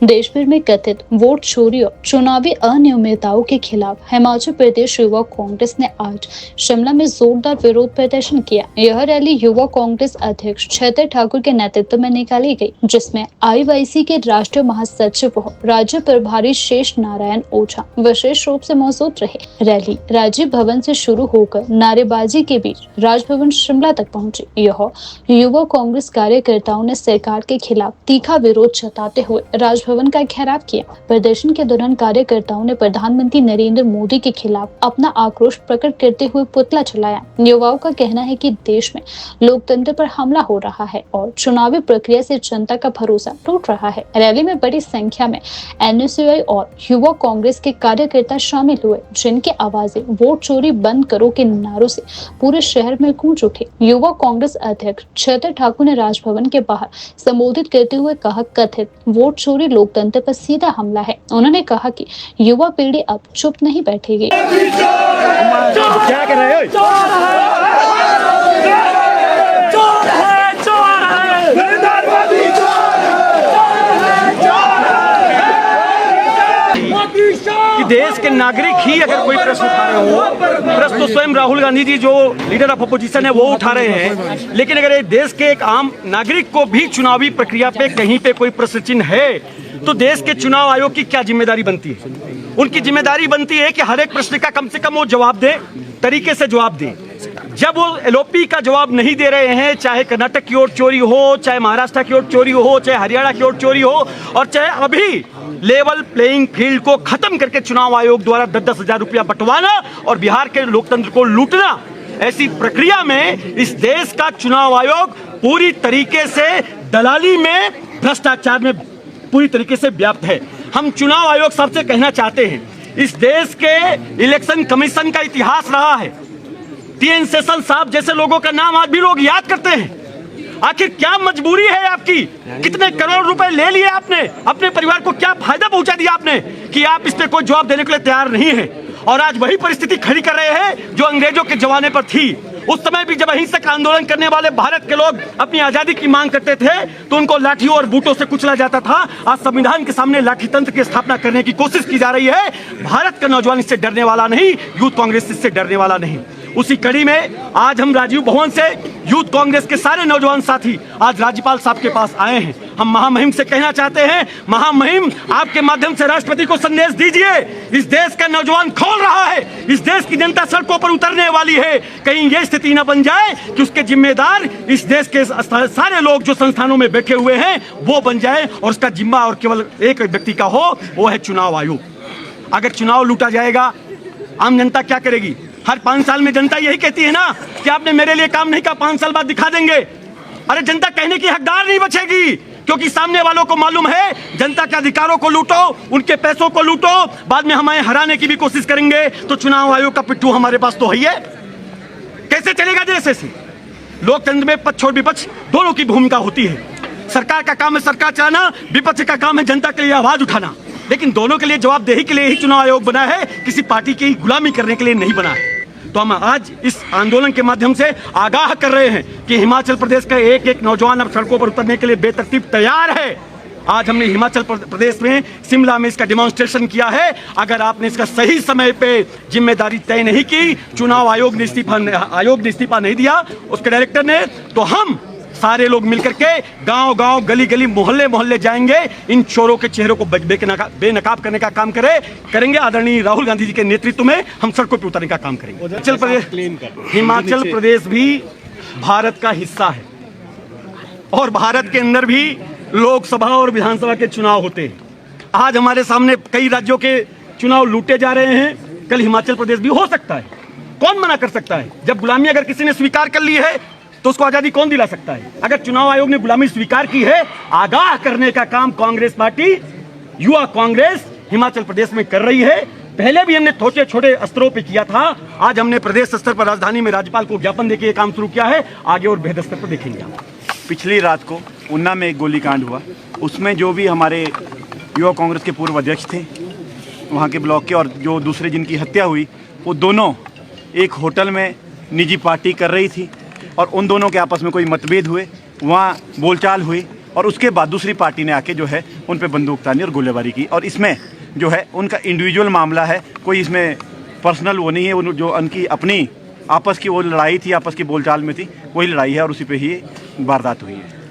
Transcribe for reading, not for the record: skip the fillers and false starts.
देश भर में कथित वोट चोरी और चुनावी अनियमितताओं के खिलाफ हिमाचल प्रदेश युवा कांग्रेस ने आज शिमला में जोरदार विरोध प्रदर्शन किया। यह रैली युवा कांग्रेस अध्यक्ष छतर ठाकुर के नेतृत्व में निकाली गई, जिसमें आईवाईसी के राष्ट्रीय महासचिव व राज्य प्रभारी शेष नारायण ओझा विशेष रूप से मौजूद रहे। रैली राजीव भवन से शुरू होकर नारेबाजी के बीच राजभवन शिमला तक पहुंची। यह युवा कांग्रेस कार्यकर्ताओं ने सरकार के खिलाफ तीखा विरोध जताते हुए राजभवन का घेराव किया। प्रदर्शन के दौरान कार्यकर्ताओं ने प्रधानमंत्री नरेंद्र मोदी के खिलाफ अपना आक्रोश प्रकट करते हुए पुतला चलाया। युवाओं का कहना है कि देश में लोकतंत्र पर हमला हो रहा है और चुनावी प्रक्रिया से जनता का भरोसा टूट रहा है। रैली में बड़ी संख्या में एनएसयूआई और युवा कांग्रेस के कार्यकर्ता शामिल हुए, जिनकी आवाजें वोट चोरी बंद करो के नारों से पूरे शहर में गूंज उठी। युवा कांग्रेस अध्यक्ष छतर ठाकुर ने राजभवन के बाहर संबोधित करते हुए कहा, कथित वोट चोरी लोकतंत्र पर सीधा हमला है। उन्होंने कहा कि युवा पीढ़ी अब चुप नहीं बैठेगी। क्या कर रहे हो? कि देश के नागरिक ही अगर कोई प्रश्न उठा रहे हो, प्रश्न तो स्वयं राहुल गांधी जी जो लीडर ऑफ अपोजिशन है वो उठा रहे हैं, लेकिन अगर एक देश के एक आम नागरिक को भी चुनावी प्रक्रिया पे कहीं पे कोई प्रश्न चिन्ह है तो देश के चुनाव आयोग की क्या जिम्मेदारी बनती है? उनकी जिम्मेदारी बनती है कि हर एक प्रश्न का कम से कम वो जवाब दे, तरीके से जवाब दें। जब वो एलओपी का जवाब नहीं दे रहे हैं, चाहे कर्नाटक की वोट चोरी हो, चाहे महाराष्ट्र की वोट चोरी हो, चाहे हरियाणा की वोट चोरी हो, और चाहे अभी लेवल प्लेइंग फील्ड को खत्म करके चुनाव आयोग द्वारा 10-10 हजार रुपया बंटवाना और बिहार के लोकतंत्र को लूटना, ऐसी प्रक्रिया में इस देश का चुनाव आयोग पूरी तरीके से दलाली में, भ्रष्टाचार में पूरी तरीके से व्याप्त है। हम चुनाव आयोग सबसे कहना चाहते हैं, इस देश के इलेक्शन कमीशन का इतिहास रहा है। टीएन शेषन साहब जैसे लोगों का नाम आज भी लोग याद करते हैं। आखिर क्या मजबूरी है आपकी? कितने करोड़ रुपए ले लिए आपने? अपने परिवार को क्या फायदा पहुंचा दिया आपने कि आप इस पे कोई जवाब देने के लिए तैयार नहीं है? और आज वही परिस्थिति खड़ी कर रहे हैं जो अंग्रेजों के जमाने पर थी। उस समय भी जब अहिंसक आंदोलन करने वाले भारत के लोग अपनी आजादी की मांग करते थे तो उनको लाठियों और बूटों से कुचला जाता था। आज संविधान के सामने लाठी तंत्र की स्थापना करने की कोशिश की जा रही है। भारत का नौजवान इससे डरने वाला नहीं, यूथ कांग्रेस इससे डरने वाला नहीं। उसी कड़ी में आज हम राजीव भवन से यूथ कांग्रेस के सारे नौजवान साथी आज राज्यपाल साहब के पास आए हैं। हम महामहिम से कहना चाहते हैं, महामहिम आपके माध्यम से राष्ट्रपति को संदेश दीजिए, इस देश का नौजवान खोल रहा है, इस देश की जनता सड़कों पर उतरने वाली है। कहीं ये स्थिति न बन जाए कि उसके जिम्मेदार इस देश के सारे लोग जो संस्थानों में बैठे हुए हैं वो बन जाए और उसका जिम्मा और केवल एक व्यक्ति का हो, वो है चुनाव आयोग। अगर चुनाव लूटा जाएगा, आम जनता क्या करेगी? हर 5 साल में जनता यही कहती है ना कि आपने मेरे लिए काम नहीं किया, 5 साल बाद दिखा देंगे। अरे जनता कहने की हकदार नहीं बचेगी, क्योंकि सामने वालों को मालूम है जनता के अधिकारों को लूटो, उनके पैसों को लूटो, बाद में हमें हराने की भी कोशिश करेंगे तो चुनाव आयोग का पिट्ठू हमारे पास तो है। कैसे चलेगा देश ऐसे? लोकतंत्र में पक्ष और विपक्ष दोनों की भूमिका होती है। सरकार का काम है सरकार चलाना, विपक्ष का काम है जनता के लिए आवाज उठाना, लेकिन दोनों के लिए जवाबदेही के लिए ही चुनाव आयोग बना है, किसी पार्टी की गुलामी करने के लिए नहीं बना है। तो हम आज इस आंदोलन के माध्यम से आगाह कर रहे हैं कि हिमाचल प्रदेश का एक एक नौजवान अब सड़कों पर उतरने के लिए बेतरतीब तैयार है। आज हमने हिमाचल प्रदेश में शिमला में इसका डेमोन्स्ट्रेशन किया है। अगर आपने इसका सही समय पे जिम्मेदारी तय नहीं की, चुनाव आयोग ने इस्तीफा नहीं दिया उसके डायरेक्टर ने, तो हम सारे लोग मिलकर के गांव-गांव, गली-गली, मोहल्ले-मोहल्ले जाएंगे, इन चोरों के चेहरों को बेनकाब करने का काम करेंगे। आदरणीय राहुल गांधी जी के नेतृत्व में हम सड़कों पर उतरने का काम करेंगे। हिमाचल प्रदेश भी भारत का हिस्सा है और भारत के अंदर भी लोकसभा और विधानसभा के चुनाव होते हैं। आज हमारे सामने कई राज्यों के चुनाव लूटे जा रहे हैं, कल हिमाचल प्रदेश भी हो सकता है। कौन मना कर सकता है? जब गुलामी अगर किसी ने स्वीकार कर ली है तो उसको आजादी कौन दिला सकता है? अगर चुनाव आयोग ने गुलामी स्वीकार की है, आगाह करने का काम कांग्रेस पार्टी, युवा कांग्रेस हिमाचल प्रदेश में कर रही है। पहले भी हमने छोटे छोटे स्तरों पे किया था, आज हमने प्रदेश स्तर पर राजधानी में राज्यपाल को ज्ञापन देके ये काम शुरू किया है। आगे और बेहद स्तर पर देखेंगे। पिछली रात को ऊना में एक गोलीकांड हुआ, उसमें जो भी हमारे युवा कांग्रेस के पूर्व अध्यक्ष थे वहाँ के ब्लॉक के, और जो दूसरे जिनकी हत्या हुई, वो दोनों एक होटल में निजी पार्टी कर रही थी और उन दोनों के आपस में कोई मतभेद हुए, वहाँ बोलचाल हुई और उसके बाद दूसरी पार्टी ने आके जो है उन पे बंदूक तानी और गोलीबारी की। और इसमें जो है उनका इंडिविजुअल मामला है, कोई इसमें पर्सनल वो नहीं है। जो उनकी अपनी आपस की वो लड़ाई थी, आपस की बोलचाल में थी, वही लड़ाई है और उसी पे ही वारदात हुई है।